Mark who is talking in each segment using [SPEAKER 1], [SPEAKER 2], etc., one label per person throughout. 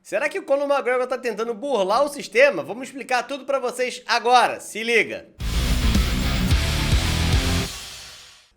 [SPEAKER 1] Será que o Conor McGregor tá tentando burlar o sistema? Vamos explicar tudo pra vocês agora, se liga!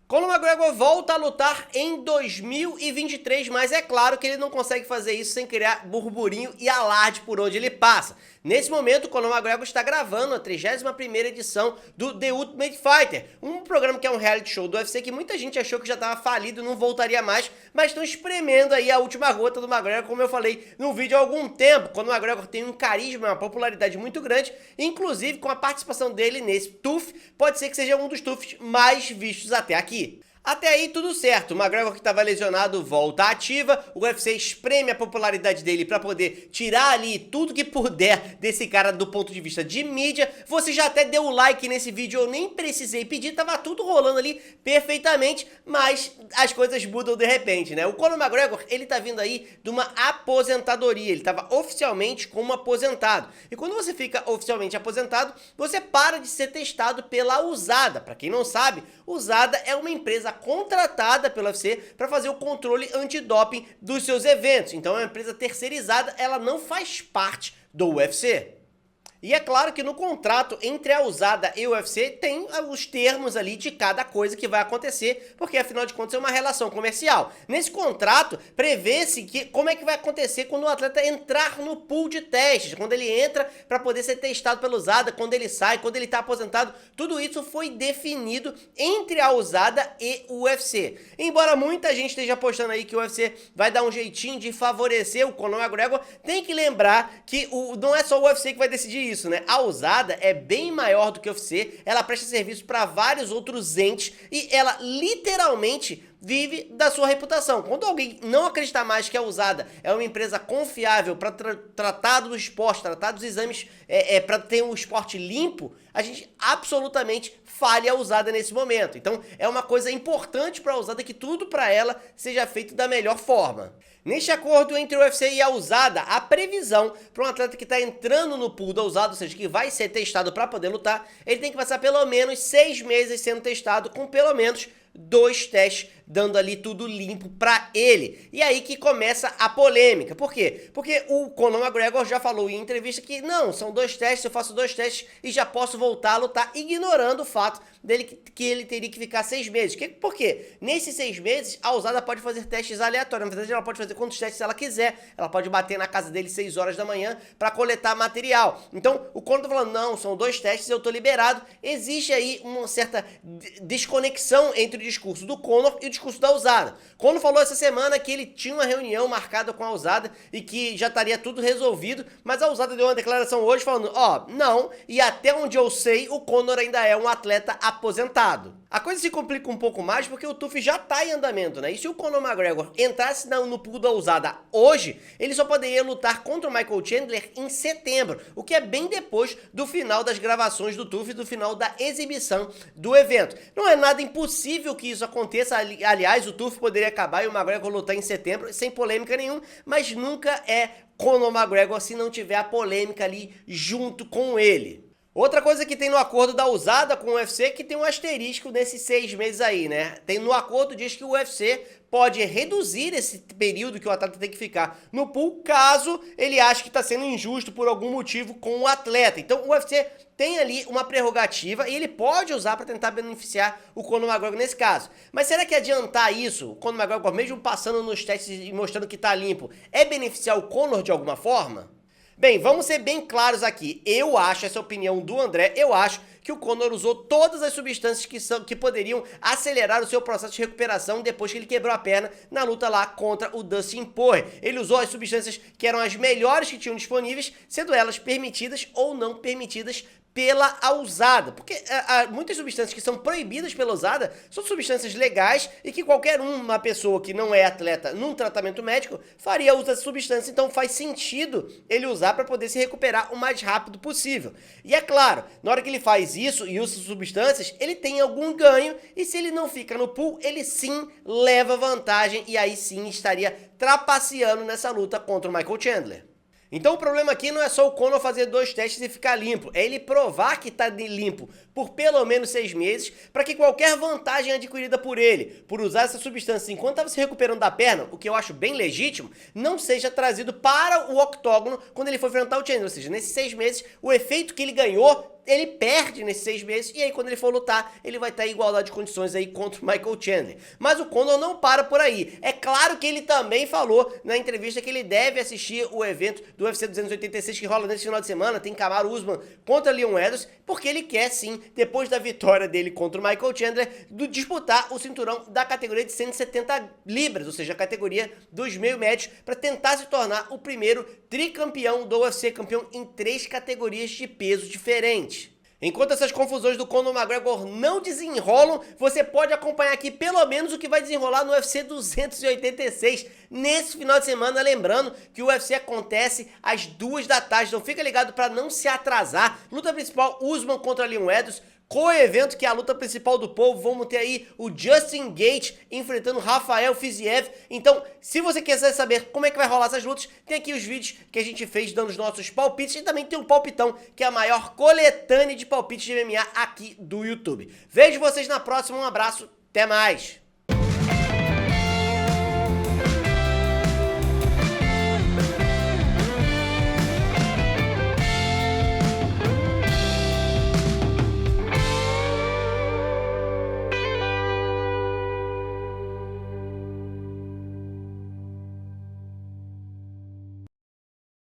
[SPEAKER 1] Conor McGregor volta a lutar em 2023, mas é claro que ele não consegue fazer isso sem criar burburinho e alarde por onde ele passa. Nesse momento, o Conor McGregor está gravando a 31ª edição do The Ultimate Fighter, um programa que é um reality show do UFC que muita gente achou que já estava falido e não voltaria mais, mas estão espremendo aí a última gota do McGregor, como eu falei no vídeo há algum tempo. Conor McGregor tem um carisma, uma popularidade muito grande, inclusive com a participação dele nesse TUF, pode ser que seja um dos TUFs mais vistos até aqui. Até aí tudo certo, o McGregor que estava lesionado volta ativa, o UFC espreme a popularidade dele para poder tirar ali tudo que puder desse cara do ponto de vista de mídia. Você já até deu o like nesse vídeo, eu nem precisei pedir, tava tudo rolando ali perfeitamente, mas as coisas mudam de repente, né? O Conor McGregor, ele tá vindo aí de uma aposentadoria, ele tava oficialmente como aposentado. E quando você fica oficialmente aposentado, você para de ser testado pela USADA. Para quem não sabe, USADA é uma empresa contratada pela UFC para fazer o controle antidoping dos seus eventos. Então é uma empresa terceirizada, ela não faz parte do UFC. E é claro que no contrato entre a USADA e o UFC tem os termos ali de cada coisa que vai acontecer, porque afinal de contas é uma relação comercial. Nesse contrato prevê-se que como é que vai acontecer quando o atleta entrar no pool de testes, quando ele entra para poder ser testado pela USADA, quando ele sai, quando ele está aposentado, tudo isso foi definido entre a USADA e o UFC. Embora muita gente esteja apostando aí que o UFC vai dar um jeitinho de favorecer o Conor McGregor, tem que lembrar que não é só o UFC que vai decidir isso, né? A USADA é bem maior do que o UFC, ela presta serviço para vários outros entes e ela literalmente vive da sua reputação. Quando alguém não acreditar mais que a USADA é uma empresa confiável para tratar do esporte, tratar dos exames, para ter um esporte limpo, a gente absolutamente falha a USADA nesse momento. Então é uma coisa importante para a USADA que tudo para ela seja feito da melhor forma. Neste acordo entre o UFC e a USADA, a previsão para um atleta que está entrando no pool da USADA, ou seja, que vai ser testado para poder lutar, ele tem que passar pelo menos 6 meses sendo testado com pelo menos 2 testes, dando ali tudo limpo pra ele. E aí que começa a polêmica. Por quê? Porque o Conor McGregor já falou em entrevista que não, são 2 testes, eu faço 2 testes e já posso voltar a lutar, ignorando o fato dele que ele teria que ficar 6 meses. Por quê? Nesses 6 meses, a USADA pode fazer testes aleatórios. Na verdade, ela pode fazer quantos testes ela quiser. Ela pode bater na casa dele 6 horas da manhã para coletar material. Então, o Conor tá falando, não, são 2 testes, eu tô liberado. Existe aí uma certa desconexão entre o discurso do Conor e o discurso da USADA. Conor falou essa semana que ele tinha uma reunião marcada com a USADA e que já estaria tudo resolvido, mas a USADA deu uma declaração hoje falando, não, e até onde eu sei, o Conor ainda é um atleta aposentado. A coisa se complica um pouco mais porque o TUF já tá em andamento, né? E se o Conor McGregor entrasse no pool da USADA hoje, ele só poderia lutar contra o Michael Chandler em setembro, o que é bem depois do final das gravações do TUF e do final da exibição do evento. Não é nada impossível que isso aconteça, aliás, o TUF poderia acabar e o McGregor lutar em setembro sem polêmica nenhuma, mas nunca é Conor McGregor se não tiver a polêmica ali junto com ele. Outra coisa que tem no acordo da USADA com o UFC é que tem um asterisco nesses 6 meses aí, né? No acordo diz que o UFC pode reduzir esse período que o atleta tem que ficar no pool, caso ele ache que está sendo injusto por algum motivo com o atleta. Então o UFC tem ali uma prerrogativa e ele pode usar para tentar beneficiar o Conor McGregor nesse caso. Mas será que adiantar isso, o Conor McGregor mesmo passando nos testes e mostrando que está limpo, é beneficiar o Conor de alguma forma? Bem, vamos ser bem claros aqui. Eu acho, essa é a opinião do André, eu acho que o Conor usou todas as substâncias que poderiam acelerar o seu processo de recuperação depois que ele quebrou a perna na luta lá contra o Dustin Poirier. Ele usou as substâncias que eram as melhores que tinham disponíveis, sendo elas permitidas ou não permitidas pela USADA, porque muitas substâncias que são proibidas pela USADA são substâncias legais e que qualquer uma pessoa que não é atleta num tratamento médico faria uso dessa substância, então faz sentido ele usar para poder se recuperar o mais rápido possível. E é claro, na hora que ele faz isso e usa substâncias, ele tem algum ganho e se ele não fica no pool, ele sim leva vantagem e aí sim estaria trapaceando nessa luta contra o Michael Chandler. Então o problema aqui não é só o Conor fazer 2 testes e ficar limpo, é ele provar que tá limpo por pelo menos 6 meses, para que qualquer vantagem adquirida por ele, por usar essa substância enquanto estava se recuperando da perna, o que eu acho bem legítimo, não seja trazido para o octógono quando ele for enfrentar o Chandler. Ou seja, nesses 6 meses, o efeito que ele ganhou, ele perde nesses 6 meses, e aí quando ele for lutar, ele vai estar em igualdade de condições aí contra o Michael Chandler. Mas o Conor não para por aí. É claro que ele também falou na entrevista que ele deve assistir o evento do UFC 286 que rola nesse final de semana, tem Kamaru Usman contra Leon Edwards, porque ele quer sim, depois da vitória dele contra o Michael Chandler, disputar o cinturão da categoria de 170 libras, ou seja, a categoria dos meio médios, para tentar se tornar o primeiro tricampeão do UFC, campeão em 3 categorias de peso diferentes. Enquanto essas confusões do Conor McGregor não desenrolam, você pode acompanhar aqui pelo menos o que vai desenrolar no UFC 286 nesse final de semana, lembrando que o UFC acontece às 2 da tarde, então fica ligado para não se atrasar. Luta principal, Usman contra Leon Edwards. Co-evento, que é a luta principal do povo, vamos ter aí o Justin Gaethje enfrentando Rafael Fiziev. Então, se você quiser saber como é que vai rolar essas lutas, tem aqui os vídeos que a gente fez dando os nossos palpites, e também tem o Palpitão, que é a maior coletânea de palpites de MMA aqui do YouTube. Vejo vocês na próxima, um abraço, até mais!